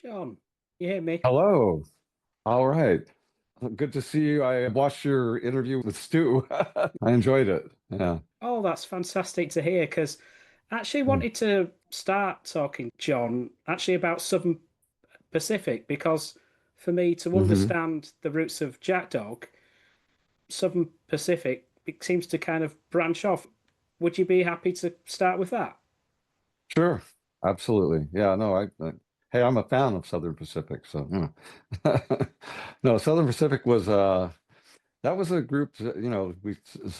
John, you hear me? Hello. All right. Good to see you. I watched your interview with Stu. I enjoyed it. Yeah. Oh, that's fantastic to hear because I actually Mm. wanted to start talking, John, actually about Southern Pacific because for me to Hmm. understand the roots of Jackdawg, Southern Pacific it seems to kind of branch off. Would you be happy to start with that? Sure. Absolutely. Yeah, no, hey, I'm a fan of Southern Pacific, so no, Southern Pacific was that was a group that,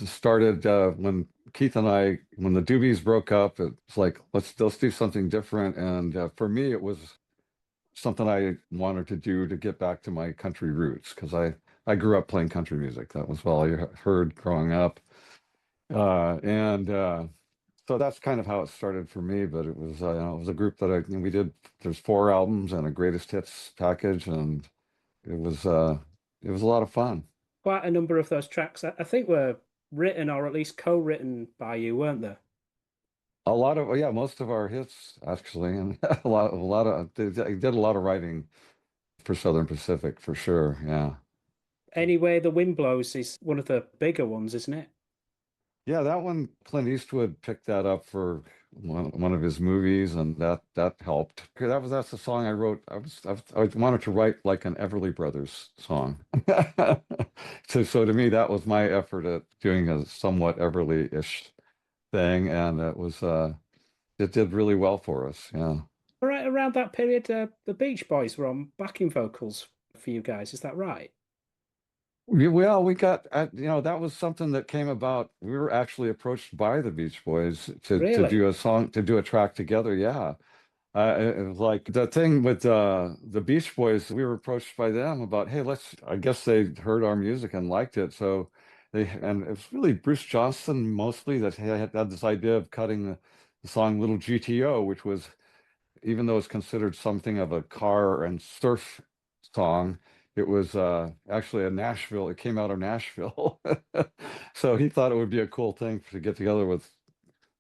started when Keith and I when the Doobies broke up. It's like let's do something different, and for me it was something I wanted to do to get back to my country roots because I grew up playing country music. That was all I heard growing up, and so that's kind of how it started for me. But it was a group that we did. There's four albums and a greatest hits package, and it was uh, it was a lot of fun. Quite a number of those tracks I think were written or at least co-written by you, weren't they? A lot of yeah, most of our hits actually, and a lot of they did a lot of writing for Southern Pacific for sure. Yeah. Anyway, The Wind Blows is one of the bigger ones, isn't it? Yeah, that one, Clint Eastwood picked that up for one of his movies, and that helped. Okay, that's the song I wrote. I wanted to write like an Everly Brothers song. So to me, that was my effort at doing a somewhat Everly-ish thing, and it did really well for us. Yeah. Right around that period, the Beach Boys were on backing vocals for you guys. Is that right? Well, we got, that was something that came about. We were actually approached by the Beach Boys to Really? do a song, to do a track together. Yeah. It was like the thing with the Beach Boys, we were approached by them about, hey, I guess they heard our music and liked it. And it was really Bruce Johnston mostly that had this idea of cutting the song Little GTO, which was, even though it's considered something of a car and surf song, it was actually it came out of Nashville. So he thought it would be a cool thing to get together with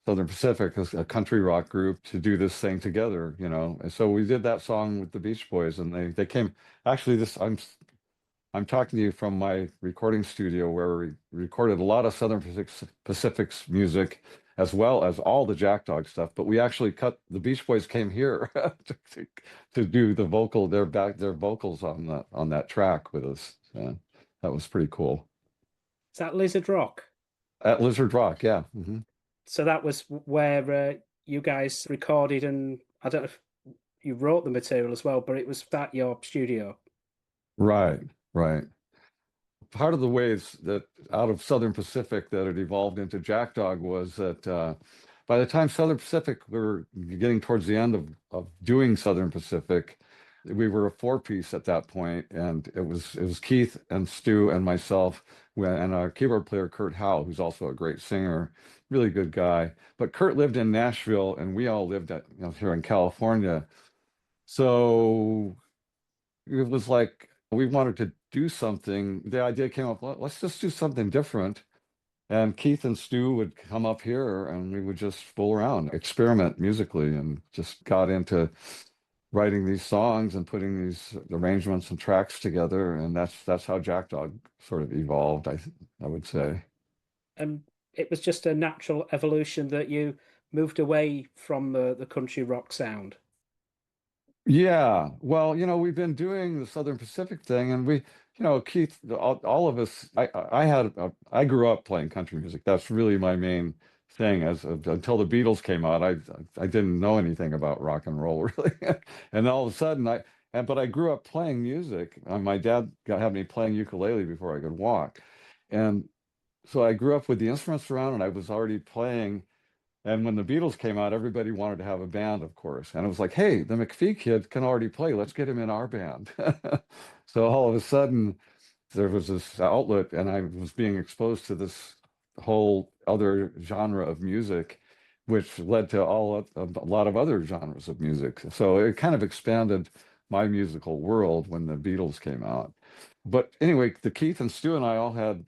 Southern Pacific, as a country rock group, to do this thing together. And so we did that song with the Beach Boys, and they came. Actually, this I'm talking to you from my recording studio where we recorded a lot of Pacific's music as well as all the Jackdawg stuff. But we actually cut the Beach Boys came here to, to do their vocals on that track with us. That was pretty cool. Is that Lizard Rock? At Lizard Rock, yeah. Hmm. So that was where you guys recorded, and I don't know if you wrote the material as well, but it was at your studio. Right, right. Part of the ways that out of Southern Pacific that it evolved into Jackdawg was that by the time Southern Pacific we were getting towards the end of doing Southern Pacific, we were a four-piece at that point, and it was Keith and Stu and myself and our keyboard player Kurt Howe, who's also a great singer, really good guy. But Kurt lived in Nashville, and we all lived here in California. So it was like we wanted to do something. The idea came up, let's just do something different. And Keith and Stu would come up here and we would just fool around, experiment musically, and just got into writing these songs and putting these arrangements and tracks together. And that's how Jackdawg sort of evolved, I would say. And it was just a natural evolution that you moved away from the country rock sound. Yeah, well, we've been doing the Southern Pacific thing, and Keith, all of us. I grew up playing country music. That's really my main thing. Until the Beatles came out, I didn't know anything about rock and roll really, and all of a sudden but I grew up playing music. My dad had me playing ukulele before I could walk, and so I grew up with the instruments around, and I was already playing. And when the Beatles came out, everybody wanted to have a band, of course. And it was like, hey, the McFee kid can already play. Let's get him in our band. So all of a sudden, there was this outlet, and I was being exposed to this whole other genre of music, which led to a lot of other genres of music. So it kind of expanded my musical world when the Beatles came out. But anyway, the Keith and Stu and I all had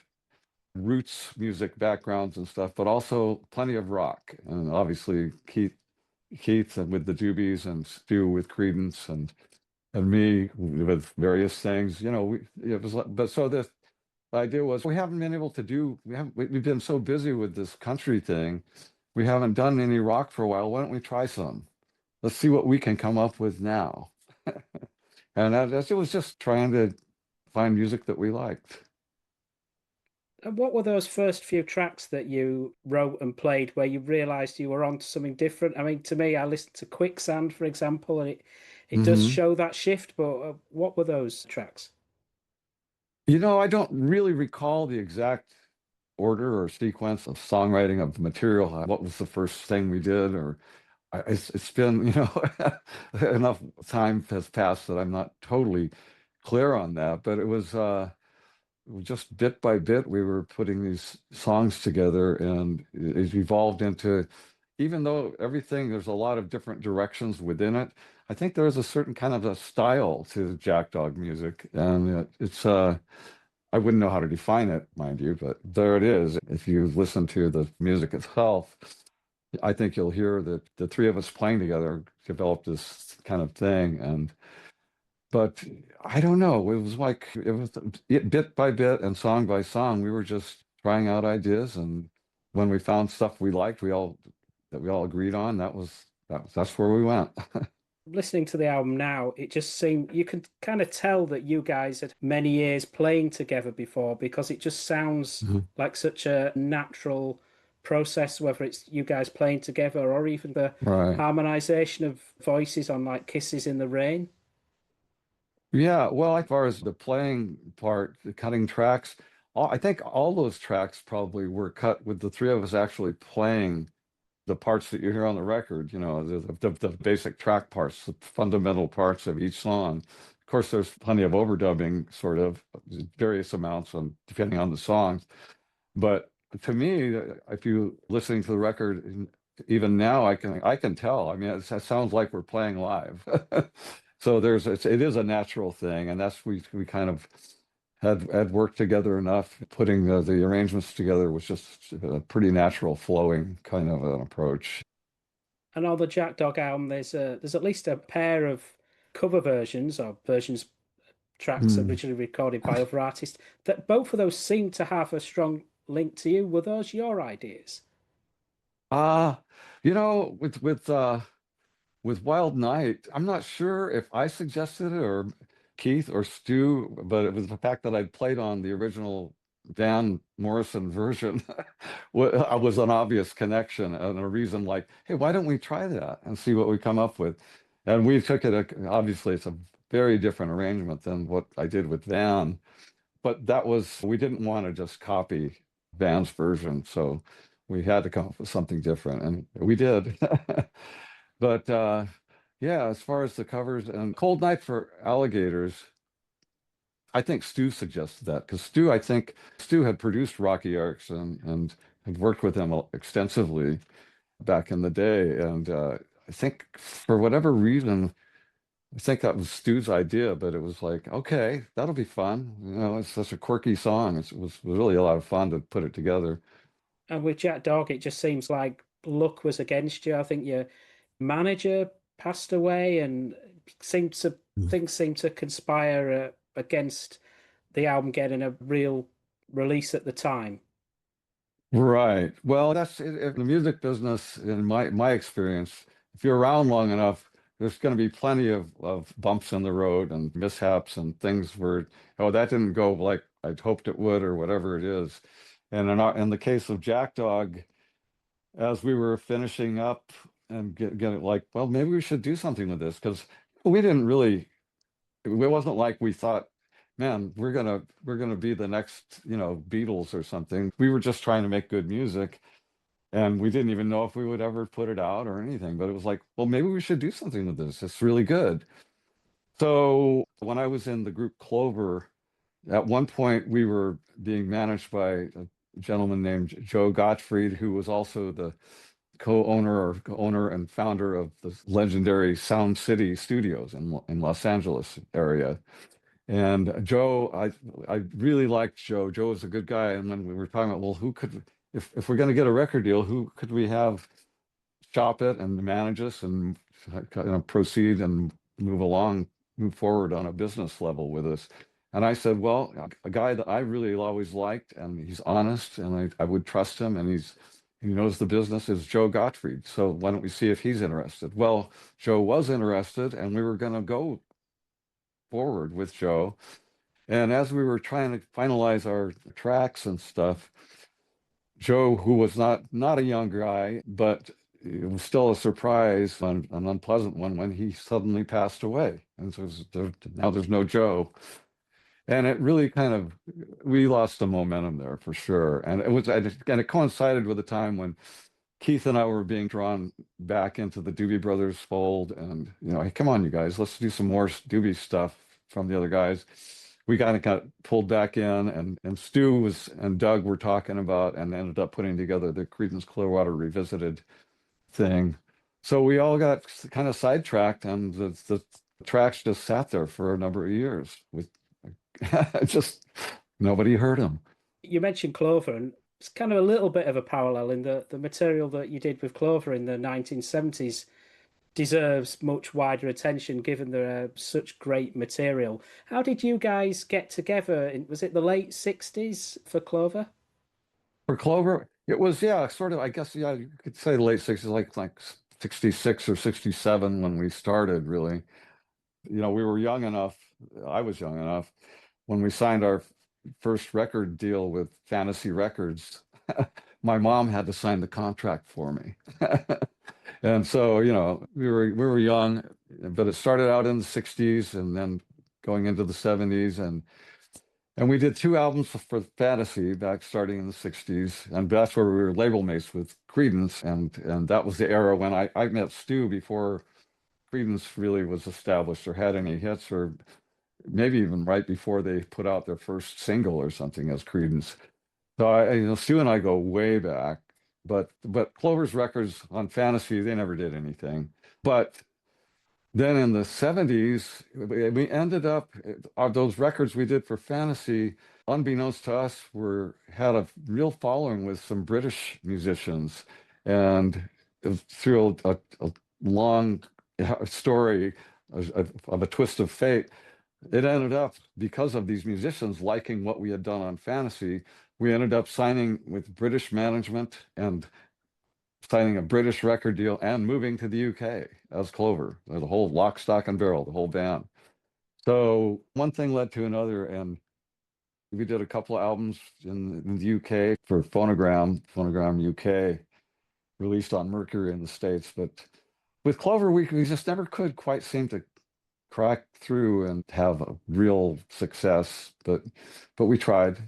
roots music backgrounds and stuff, but also plenty of rock. And obviously Keith with the Doobies and Stu with Credence, and and me with various things. It was like, but so the idea was we haven't been able to do, we've been so busy with this country thing. We haven't done any rock for a while. Why don't we try some? Let's see what we can come up with now. And it was just trying to find music that we liked. And what were those first few tracks that you wrote and played where you realized you were onto something different? I mean, to me, I listened to Quicksand, for example, and it does Hmm. show that shift, but what were those tracks? I don't really recall the exact order or sequence of songwriting of the material. What was the first thing we did, or it's been, enough time has passed that I'm not totally clear on that. But it was just bit by bit, we were putting these songs together, and it evolved into, even though everything, there's a lot of different directions within it. I think there's a certain kind of a style to Jackdawg music, and I wouldn't know how to define it, mind you, but there it is. If you listen to the music itself, I think you'll hear that the three of us playing together developed this kind of thing. But I don't know. It was like bit by bit and song by song. We were just trying out ideas, and when we found stuff we liked, we all agreed on, that's where we went. Listening to the album now, it just seemed you can kind of tell that you guys had many years playing together before because it just sounds Mhm. like such a natural process, whether it's you guys playing together or even the Right. harmonization of voices on like Kisses in the Rain. Yeah. Well, as far as the playing part, the cutting tracks, I think all those tracks probably were cut with the three of us actually playing the parts that you hear on the record, the basic track parts, the fundamental parts of each song. Of course, there's plenty of overdubbing, sort of various amounts, depending on the songs. But to me, if you listening to the record, even now, I can tell. I mean, it sounds like we're playing live. So it is a natural thing, and we kind of had worked together enough. Putting the arrangements together was just a pretty natural flowing kind of an approach. And on the Jackdawg album, there's at least a pair of cover versions or versions tracks Hmm. originally recorded by other artists. That both of those seem to have a strong link to you. Were those your ideas? Uh, with Wild Night, I'm not sure if I suggested it or Keith or Stu, but it was the fact that I'd played on the original Van Morrison version was an obvious connection and a reason like, hey, why don't we try that and see what we come up with? And we took it, obviously, it's a very different arrangement than what I did with Van, but we didn't want to just copy Van's version. So we had to come up with something different, and we did. But yeah, as far as the covers and Cold Night for Alligators, I think Stu suggested that because I think Stu had produced Rocky Arcs and had worked with him extensively back in the day. And I think for whatever reason, I think that was Stu's idea, but it was like, okay, that'll be fun. It's such a quirky song. It was really a lot of fun to put it together. And with Jackdawg, it just seems like luck was against you. I think your manager passed away, and seemed to things seemed to conspire against the album getting a real release at the time. Right. Well, that's if the music business, in my experience, if you're around long enough, there's going to be plenty of bumps in the road and mishaps and things where, oh, that didn't go like I'd hoped it would, or whatever it is. And in the case of Jackdawg, as we were finishing up and getting like, well, maybe we should do something with this because we didn't really, it wasn't like we thought, man, we're gonna be the next, Beatles or something. We were just trying to make good music, and we didn't even know if we would ever put it out or anything. But it was like, well, maybe we should do something with this. It's really good. So when I was in the group Clover, at one point we were being managed by a gentleman named Joe Gottfried, who was also the co-owner or owner and founder of the legendary Sound City Studios in Los Angeles area. And Joe, I really liked Joe. Joe was a good guy. And when we were talking about, well, who could, if we're going to get a record deal, who could we have shop it and manage us and proceed and move along? move forward on a business level with us. And I said, well, a guy that I really always liked, and he's honest, and I would trust him, and he knows the business, is Joe Gottfried. So why don't we see if he's interested? Well, Joe was interested, and we were going to go forward with Joe. And as we were trying to finalize our tracks and stuff, Joe, who was not a young guy, but it was still a surprise, an unpleasant one, when he suddenly passed away. And so now there's no Joe. And it really kind of, we lost the momentum there for sure. And it coincided with a time when Keith and I were being drawn back into the Doobie Brothers fold, and hey, come on, you guys, let's do some more Doobie stuff from the other guys. We kind of got pulled back in, and Stu and Doug were talking about, and ended up putting together the Creedence Clearwater Revisited thing. So we all got kind of sidetracked, and the tracks just sat there for a number of years with just nobody heard them. You mentioned Clover, and it's kind of a little bit of a parallel in the material that you did with Clover in the 1970s deserves much wider attention given they're such great material. How did you guys get together? Was it the late 60s for Clover? For Clover, it was, yeah, sort of, I guess, yeah, you could say late 60s, like 66 or 67 when we started, really. We were young enough, I was young enough, when we signed our first record deal with Fantasy Records, my mom had to sign the contract for me. And so, we were young, but it started out in the 60s and then going into the 70s, and we did 2 albums for Fantasy back starting in the 60s, and that's where we were label mates with Creedence, and that was the era when I met Stu before Creedence really was established or had any hits, or maybe even right before they put out their first single or something as Creedence. So Stu and I go way back, but Clover's records on Fantasy, they never did anything. But then in the 70s, we ended up, those records we did for Fantasy, unbeknownst to us, had a real following with some British musicians. And through a long story of a twist of fate, it ended up, because of these musicians liking what we had done on Fantasy, we ended up signing with British management and signing a British record deal and moving to the UK as Clover, the whole lock, stock, and barrel, the whole band. So one thing led to another, and we did a couple of albums in the UK for Phonogram UK, released on Mercury in the States. But with Clover, we just never could quite seem to crack through and have a real success, but we tried.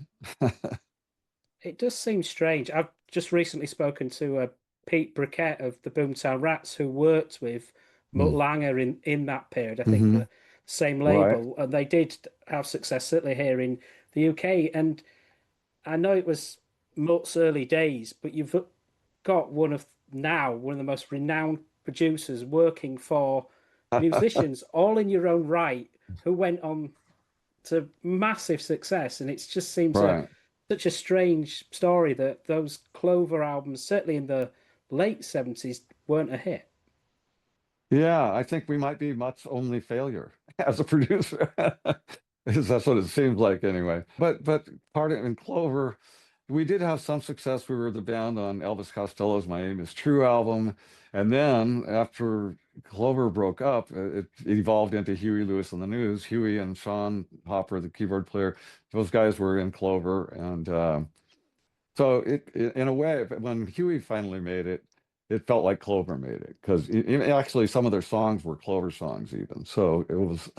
It does seem strange. I've just recently spoken to Pete Briquette of the Boomtown Rats, who worked with Mutt Lange in that period. I think the same label, and they did have success certainly here in the UK. And I know it was Mutt's early days, but you've got one of the most renowned producers working for musicians, all in your own right, who went on to massive success. And it just seems such a strange story that those Clover albums, certainly in the late 70s, weren't a hit. Yeah, I think we might be Mutt's only failure as a producer. That's what it seems like anyway. But part of in Clover, we did have some success. We were the band on Elvis Costello's My Name Is True album. And then after Clover broke up, it evolved into Huey Lewis and the News. Huey and Sean Hopper, the keyboard player, those guys were in Clover. And so in a way, when Huey finally made it, it felt like Clover made it, because actually some of their songs were Clover songs even. So it was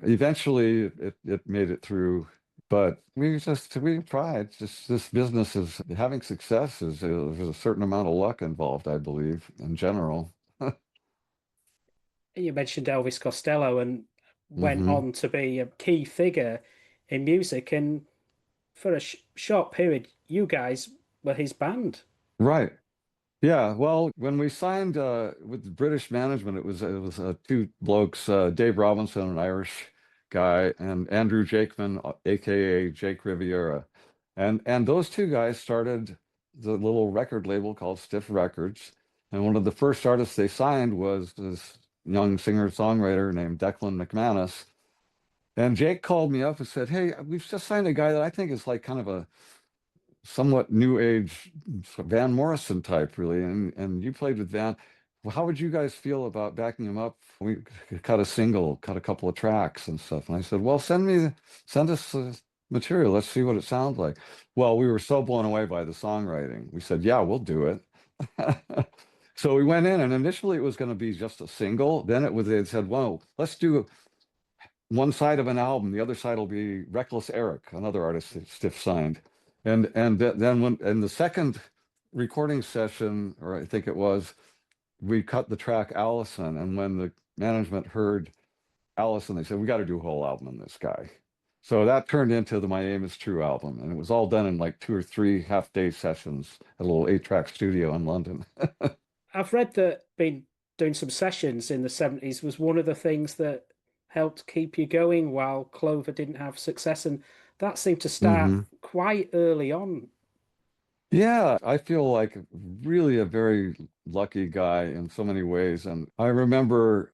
eventually it made it through. But we tried. Just this business is having success there's a certain amount of luck involved, I believe, in general. You mentioned Elvis Costello and went on to be a key figure in music, and for a short period, you guys were his band. Right. Yeah, well, when we signed with British management, it was 2 blokes, Dave Robinson, an Irish guy, and Andrew Jakeman, aka Jake Riviera, and those 2 guys started the little record label called Stiff Records, and one of the first artists they signed was this young singer-songwriter named Declan McManus. And Jake called me up and said, "Hey, we've just signed a guy that I think is like kind of a somewhat new age Van Morrison type, really. And you played with Van. Well, how would you guys feel about backing him up? We cut a single, cut a couple of tracks and stuff." And I said, "Well, send us material. Let's see what it sounds like." Well, we were so blown away by the songwriting. We said, "Yeah, we'll do it." So we went in, and initially it was going to be just a single. Then they said, "Well, let's do one side of an album. The other side will be Reckless Eric, another artist that Stiff signed." Then when in the second recording session, or I think it was, we cut the track Allison. And when the management heard Allison, they said, "We got to do a whole album on this guy." So that turned into the My Aim Is True album. And it was all done in like 2 or 3 half-day sessions at a little 8-track studio in London. I've read that being doing some sessions in the 70s was one of the things that helped keep you going while Clover didn't have success, and that seemed to start Hmm. quite early on. Yeah, I feel like really a very lucky guy in so many ways. And I remember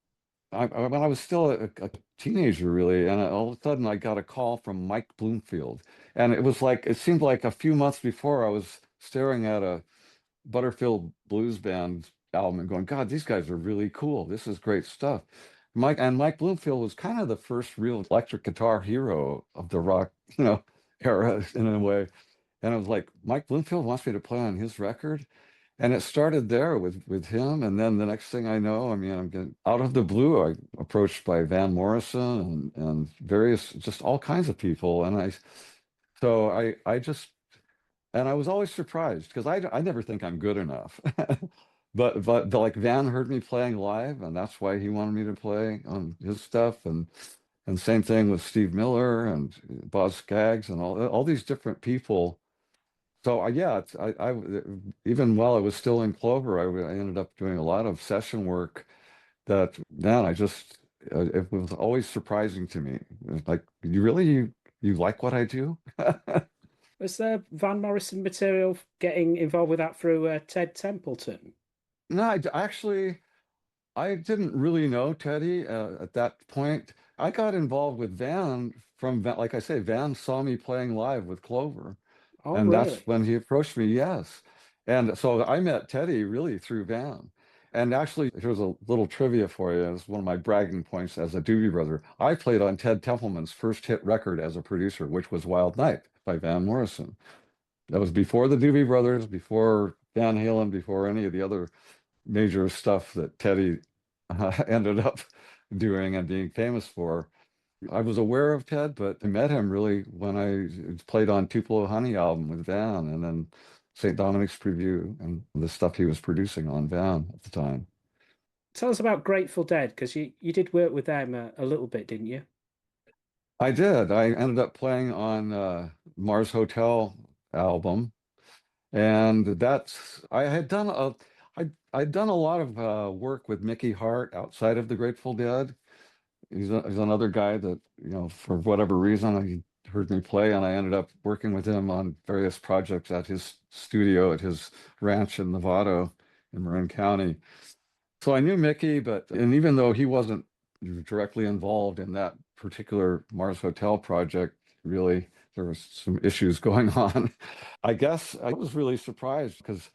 when I was still a teenager, really, and all of a sudden I got a call from Mike Bloomfield. And it was like, it seemed like a few months before I was staring at a Butterfield Blues Band album and going, "God, these guys are really cool. This is great stuff." Mike Bloomfield was kind of the first real electric guitar hero of the rock, era in a way. And I was like, "Mike Bloomfield wants me to play on his record." And it started there with him. And then the next thing I know, I mean, I'm getting out of the blue, I approached by Van Morrison and various, just all kinds of people. And I just, and I was always surprised because I never think I'm good enough. But like Van heard me playing live, and that's why he wanted me to play on his stuff. And same thing with Steve Miller and Boz Scaggs and all these different people. So yeah, even while I was still in Clover, I ended up doing a lot of session work that, man, it was always surprising to me. It was like, you like what I do? Was there Van Morrison material getting involved with that through Ted Templeton? No, actually, I didn't really know Teddy at that point. I got involved with Van from Van, like I say, Van saw me playing live with Clover. Oh, And that's really? when he approached me, yes. And so I met Teddy really through Van. And actually, here's a little trivia for you. It's one of my bragging points as a Doobie Brother. I played on Ted Templeman's first hit record as a producer, which was Wild Night by Van Morrison. That was before the Doobie Brothers, before Van Halen, before any of the other major stuff that Teddy ended up doing and being famous for. I was aware of Ted, but I met him really when I played on Tupelo Honey album with Van, and then St. Dominic's Preview and the stuff he was producing on Van at the time. Tell us about Grateful Dead, because you did work with them a little bit, didn't you? I did. I ended up playing on Mars Hotel album, and I'd done a lot of work with Mickey Hart outside of the Grateful Dead. He's another guy that, for whatever reason, he heard me play, and I ended up working with him on various projects at his studio at his ranch in Novato in Marin County. So I knew Mickey, and even though he wasn't directly involved in that particular Mars Hotel project, really, there was some issues going on. I guess I was really surprised because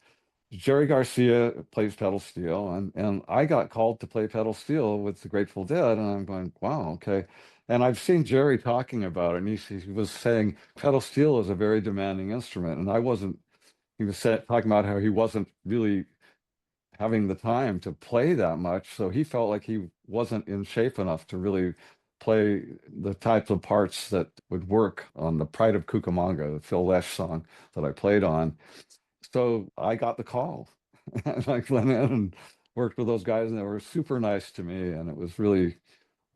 Jerry Garcia plays pedal steel, and I got called to play pedal steel with the Grateful Dead, and I'm going, wow, okay. And I've seen Jerry talking about it, and he was saying pedal steel is a very demanding instrument, and I wasn't. He was talking about how he wasn't really having the time to play that much, so he felt like he wasn't in shape enough to really play the types of parts that would work on the Pride of Cucamonga, the Phil Lesh song that I played on. So I got the call. And I went in and worked with those guys, and they were super nice to me. And it was really,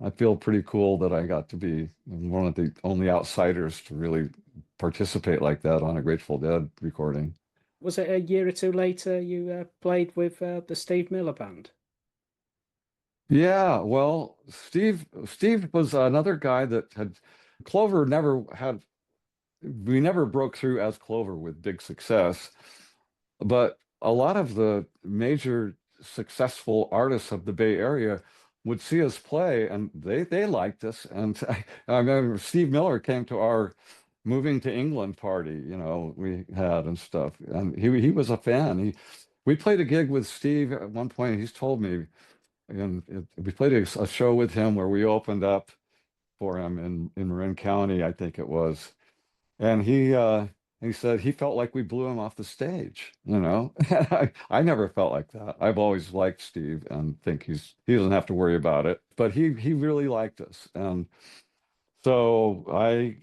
I feel pretty cool that I got to be one of the only outsiders to really participate like that on a Grateful Dead recording. Was it a year or two later you played with the Steve Miller Band? Yeah, well, Steve was another guy that had Clover never had, we never broke through as Clover with big success. But a lot of the major successful artists of the Bay Area would see us play, and they liked us. And I remember Steve Miller came to our moving to England party, we had and stuff, and he was a fan. We played a gig with Steve at one point. He's told me, and we played a show with him where we opened up for him in Marin County, I think it was. And he said he felt like we blew him off the stage, I never felt like that. I've always liked Steve and think he doesn't have to worry about it. But he really liked us. And so I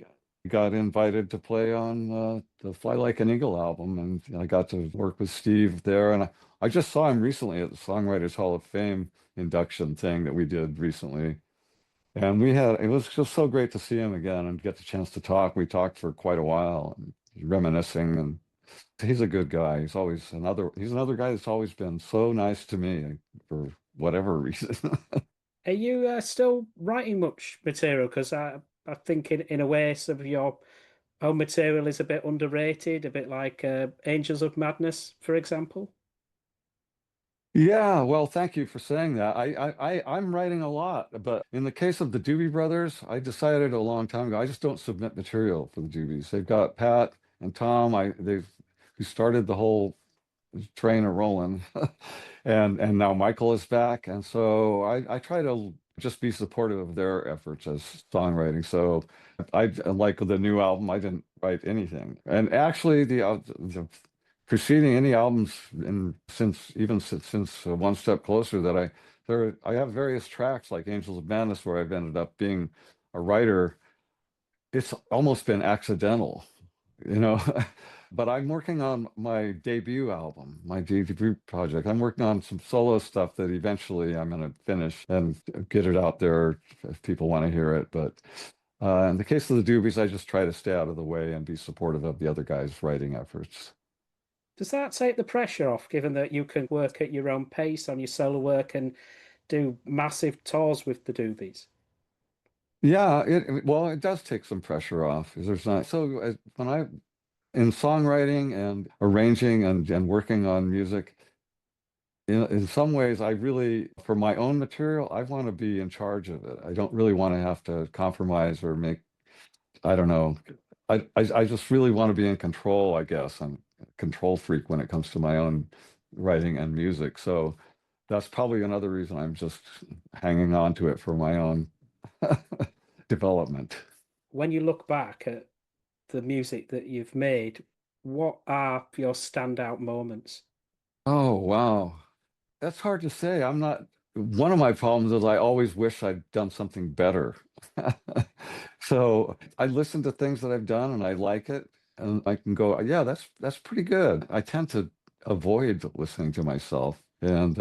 got invited to play on the Fly Like an Eagle album, and I got to work with Steve there. And I just saw him recently at the Songwriters Hall of Fame induction thing that we did recently. And it was just so great to see him again and get the chance to talk. We talked for quite a while, and reminiscing, and he's a good guy. He's another guy that's always been so nice to me for whatever reason. Are you still writing much material? Because I think in a way some of your own material is a bit underrated, a bit like Angels of Madness, for example. Yeah, well, thank you for saying that. I'm writing a lot, but in the case of the Doobie Brothers, I decided a long time ago, I just don't submit material for the Doobies. They've got Pat and Tom, who started the whole train a rolling, and now Michael is back, and so I try to just be supportive of their efforts as songwriting. So I like the new album, I didn't write anything, and actually the preceding any albums since One Step Closer that I have various tracks like Angels of Madness where I've ended up being a writer. It's almost been accidental, you know. But I'm working on my debut album, my debut project. I'm working on some solo stuff that eventually I'm going to finish and get it out there if people want to hear it. But in the case of the Doobies, I just try to stay out of the way and be supportive of the other guys' writing efforts. Does that take the pressure off, given that you can work at your own pace on your solo work and do massive tours with the Doobies? Yeah, well, it does take some pressure off. 'Cause there's not so when I in songwriting and arranging and working on music, in some ways, I really, for my own material, I want to be in charge of it. I don't really want to have to compromise or make, I don't know. I just really want to be in control, I guess. I'm a control freak when it comes to my own writing and music. So that's probably another reason I'm just hanging on to it for my own development. When you look back at the music that you've made, what are your standout moments? Oh, wow. That's hard to say. One of my problems is I always wish I'd done something better. So I listen to things that I've done and I like it, and I can go, yeah, that's pretty good. I tend to avoid listening to myself, and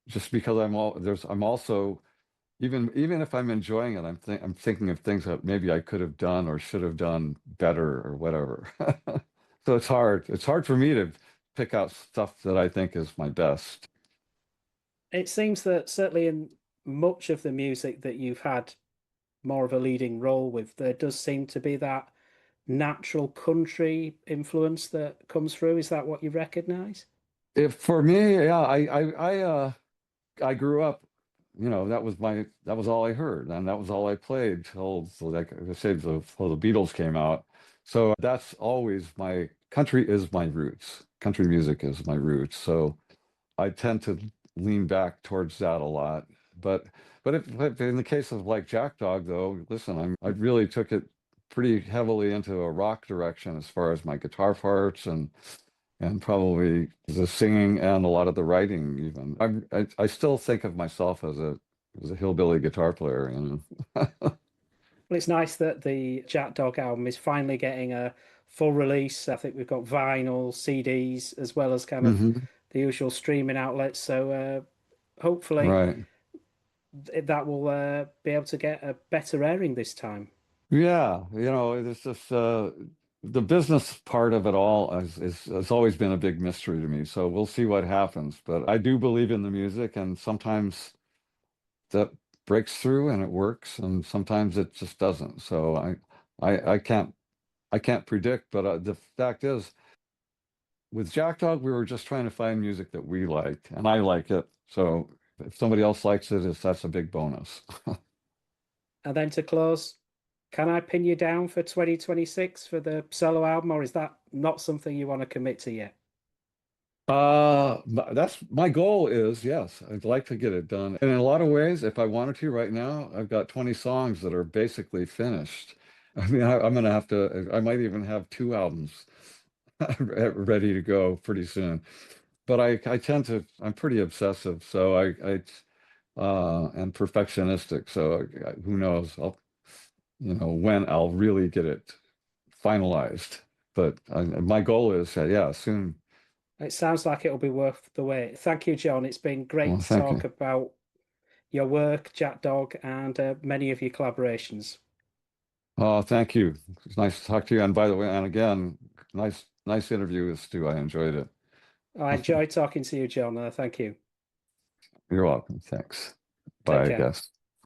just because I'm also even if I'm enjoying it, I'm thinking of things that maybe I could have done or should have done better or whatever. So it's hard. It's hard for me to pick out stuff that I think is my best. It seems that certainly in much of the music that you've had more of a leading role with, there does seem to be that natural country influence that comes through. Is that what you recognize? If for me, yeah, I grew up, that was all I heard, and that was all I played till, so like I said, till the Beatles came out. So that's always my country is my roots. Country music is my roots. So I tend to lean back towards that a lot. But if in the case of like Jackdawg, though, listen, I really took it pretty heavily into a rock direction as far as my guitar parts and probably the singing and a lot of the writing even. I still think of myself as a hillbilly guitar player, Well, it's nice that the Jackdawg album is finally getting a full release. I think we've got vinyl, CDs, as well as kind of hmm the usual streaming outlets. So hopefully Right. that will be able to get a better airing this time. Yeah, it's just the business part of it all has always been a big mystery to me. So we'll see what happens. But I do believe in the music, and sometimes that breaks through and it works, and sometimes it just doesn't. So I can't predict. But the fact is, with Jackdawg, we were just trying to find music that we liked, and I like it. So if somebody else likes it, that's a big bonus. And then to close, can I pin you down for 2026 for the solo album, or is that not something you want to commit to yet? That's my goal is, yes, I'd like to get it done. And in a lot of ways, if I wanted to right now, I've got 20 songs that are basically finished. I mean, I'm gonna have to, I might even have 2 albums ready to go pretty soon. But I tend to, I'm pretty obsessive, so and perfectionistic. So who knows? When I'll really get it finalized. But my goal is, yeah, soon. It sounds like it'll be worth the wait. Thank you, John. It's been great Well, to thank talk you. about your work, Jackdawg, and many of your collaborations. Oh, thank you. It's nice to talk to you. And by the way, and again, nice interview with Stu. I enjoyed it. I enjoyed talking to you, John. Thank you. You're welcome. Thanks. Take Bye, I care. guess.